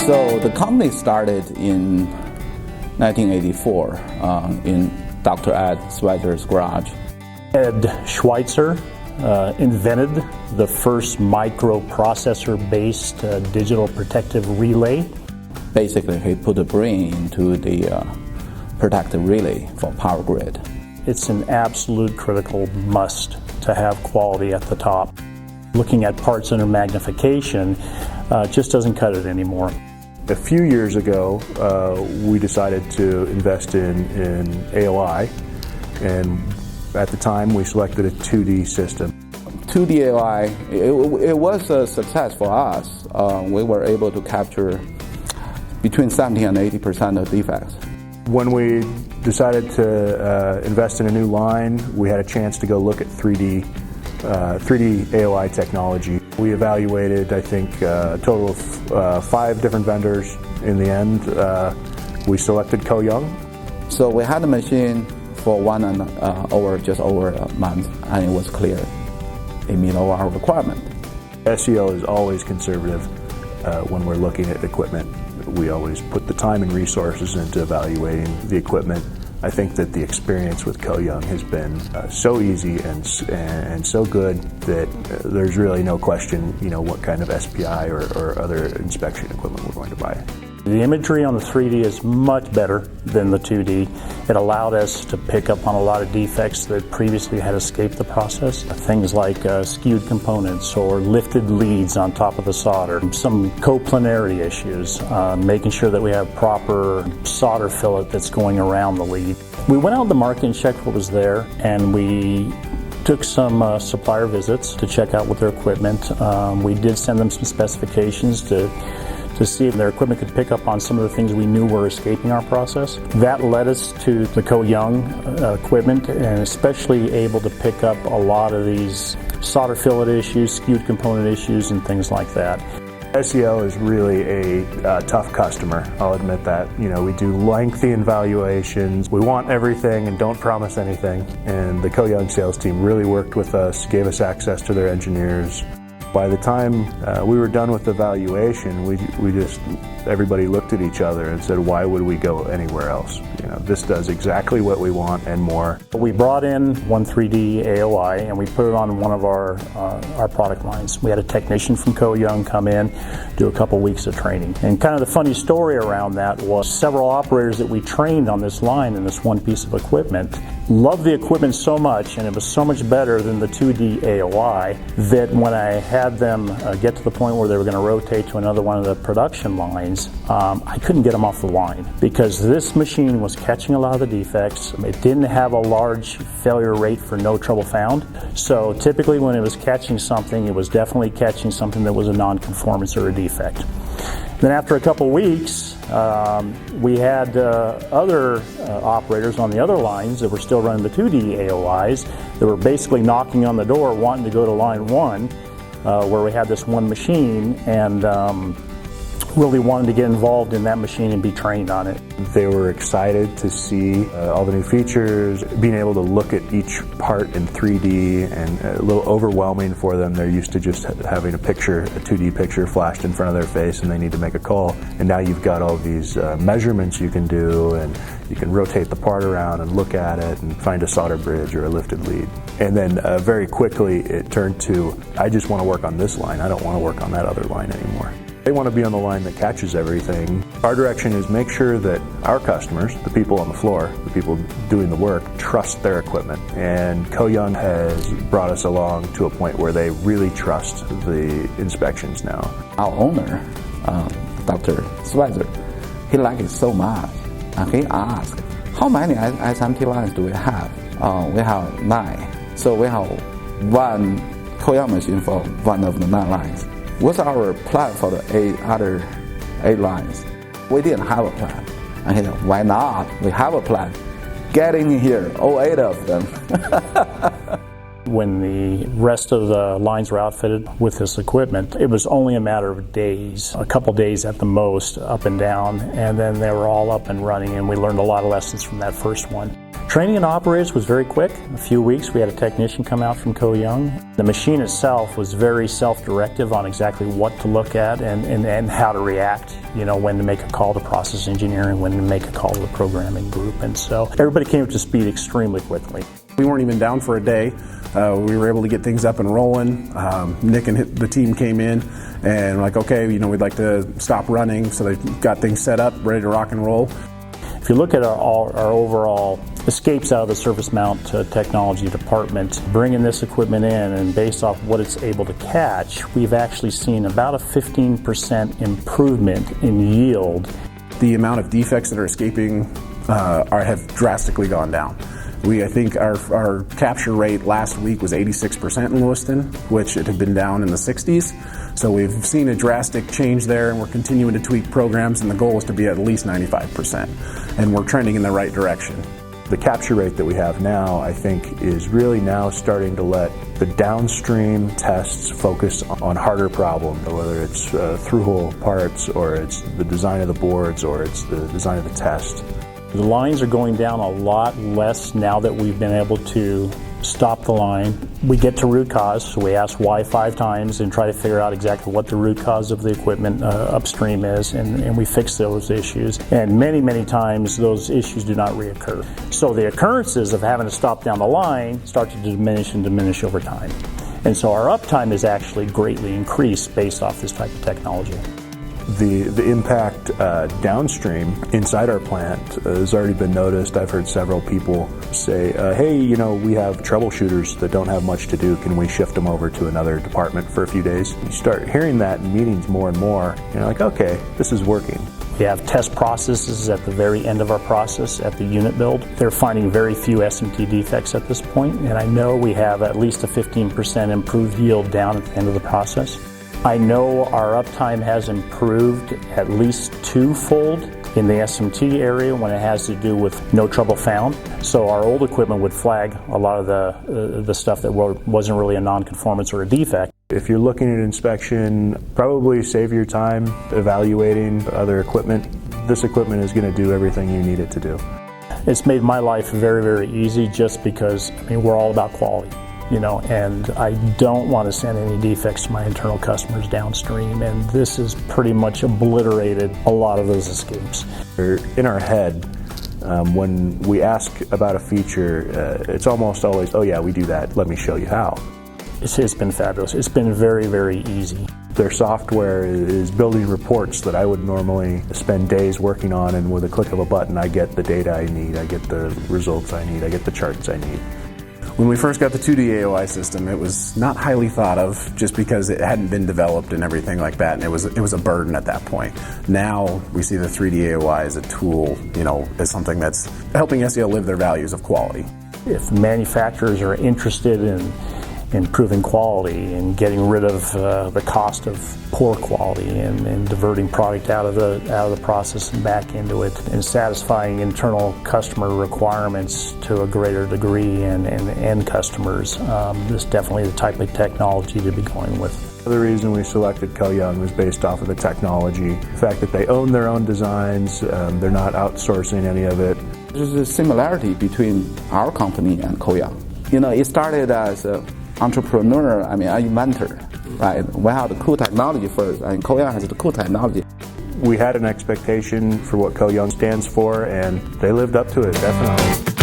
So the company started in 1984 in Dr. Ed Schweitzer's garage. Ed Schweitzer invented the first microprocessor-based digital protective relay. Basically, he put a brain into the protective relay for power grid. It's an absolute critical must to have quality at the top. Looking at parts under magnification just doesn't cut it anymore. A few years ago, we decided to invest in AOI, and at the time we selected a 2D system. 2D AOI, it was a success for us. We were able to capture between 70 and 80% of defects. When we decided to invest in a new line, we had a chance to go look at 3D AOI technology. We evaluated, I think, a total of 5 different vendors. In the end, we selected Koh Young. So we had a machine for just over a month, and it was clear. It met all our requirement. SEL is always conservative when we're looking at equipment. We always put the time and resources into evaluating the equipment. I think that the experience with Koh Young has been so easy and so good that there's really no question, what kind of SPI or other inspection equipment we're going to buy. The imagery on the 3D is much better than the 2D. It allowed us to pick up on a lot of defects that previously had escaped the process. Things like skewed components or lifted leads on top of the solder. Some coplanarity issues, making sure that we have proper solder fillet that's going around the lead. We went out in the market and checked what was there, and we took some supplier visits to check out with their equipment. We did send them some specifications to see if their equipment could pick up on some of the things we knew were escaping our process. That led us to the Koh Young equipment, and especially able to pick up a lot of these solder fillet issues, skewed component issues, and things like that. SEL is really a tough customer, I'll admit that. We do lengthy evaluations. We want everything and don't promise anything. And the Koh Young sales team really worked with us, gave us access to their engineers. By the time we were done with the evaluation, everybody looked at each other and said, why would we go anywhere else? This does exactly what we want and more. We brought in one 3D AOI and we put it on one of our product lines. We had a technician from Koh Young come in, do a couple weeks of training. And kind of the funny story around that was several operators that we trained on this line and this one piece of equipment loved the equipment so much, and it was so much better than the 2D AOI, that when I had them get to the point where they were going to rotate to another one of the production lines, I couldn't get them off the line because this machine was catching a lot of the defects. It didn't have a large failure rate for no trouble found. So typically when it was catching something, it was definitely catching something that was a non-conformance or a defect. Then after a couple weeks, we had other operators on the other lines that were still running the 2D AOIs that were basically knocking on the door wanting to go to line 1, where we had this one machine, and really wanted to get involved in that machine and be trained on it. They were excited to see all the new features, being able to look at each part in 3D, and a little overwhelming for them. They're used to just having a 2D picture flashed in front of their face, and they need to make a call. And now you've got all these measurements you can do, and you can rotate the part around and look at it and find a solder bridge or a lifted lead. And then very quickly it turned to, I just want to work on this line. I don't want to work on that other line anymore. They want to be on the line that catches everything. Our direction is make sure that our customers, the people on the floor, the people doing the work, trust their equipment. And Koh Young has brought us along to a point where they really trust the inspections now. Our owner, Dr. Schweitzer, he liked it so much. And he asked, how many SMT lines do we have? We have 9. So we have one Koh Young machine for one of the 9 lines. What's our plan for the 8 lines? We didn't have a plan. And he said, why not? We have a plan. Get in here, all 8 of them. When the rest of the lines were outfitted with this equipment, it was only a matter of days, a couple days at the most, up and down, and then they were all up and running, and we learned a lot of lessons from that first one. Training and operators was very quick. A few weeks, we had a technician come out from Koh Young. The machine itself was very self-directive on exactly what to look at and how to react, when to make a call to process engineering, when to make a call to the programming group. And so everybody came up to speed extremely quickly. We weren't even down for a day. We were able to get things up and rolling. Nick and the team came in and were like, okay, we'd like to stop running. So they got things set up, ready to rock and roll. If you look at our overall escapes out of the surface mount technology department, bringing this equipment in and based off what it's able to catch, we've actually seen about a 15% improvement in yield. The amount of defects that are escaping have drastically gone down. I think our capture rate last week was 86% in Lewiston, which it had been down in the 60s. So we've seen a drastic change there, and we're continuing to tweak programs, and the goal is to be at least 95%. And we're trending in the right direction. The capture rate that we have now, I think, is really now starting to let the downstream tests focus on harder problems, whether it's through-hole parts, or it's the design of the boards, or it's the design of the test. The lines are going down a lot less now that we've been able to stop the line. We get to root cause, so we ask why 5 times and try to figure out exactly what the root cause of the equipment upstream is, and we fix those issues. And many, many times those issues do not reoccur. So the occurrences of having to stop down the line start to diminish over time. And so our uptime is actually greatly increased based off this type of technology. The impact downstream inside our plant has already been noticed. I've heard several people say, hey, we have troubleshooters that don't have much to do. Can we shift them over to another department for a few days? You start hearing that in meetings more and more. You're like, okay, this is working. We have test processes at the very end of our process at the unit build. They're finding very few SMT defects at this point, and I know we have at least a 15% improved yield down at the end of the process. I know our uptime has improved at least 2-fold in the SMT area when it has to do with no trouble found. So our old equipment would flag a lot of the stuff that wasn't really a non-conformance or a defect. If you're looking at inspection, probably save your time evaluating other equipment. This equipment is going to do everything you need it to do. It's made my life very, very easy just because we're all about quality. And I don't want to send any defects to my internal customers downstream, and this has pretty much obliterated a lot of those escapes. In our head, when we ask about a feature, it's almost always, oh yeah, we do that, let me show you how. It's been fabulous. It's been very, very easy. Their software is building reports that I would normally spend days working on, and with a click of a button, I get the data I need, I get the results I need, I get the charts I need. When we first got the 2D AOI system, it was not highly thought of just because it hadn't been developed and everything like that, and it was a burden at that point. Now we see the 3D AOI as a tool, as something that's helping SEL live their values of quality. If manufacturers are interested in improving quality and getting rid of the cost of poor quality and diverting product out of the process and back into it and satisfying internal customer requirements to a greater degree and end customers, this is definitely the type of technology to be going with. The reason we selected Koh Young was based off of the technology, the fact that they own their own designs, they're not outsourcing any of it. There's a similarity between our company and Koh Young. It started as an entrepreneur, an inventor, right? We have the cool technology first, and Koh Young has the cool technology. We had an expectation for what Koh Young stands for, and they lived up to it, definitely.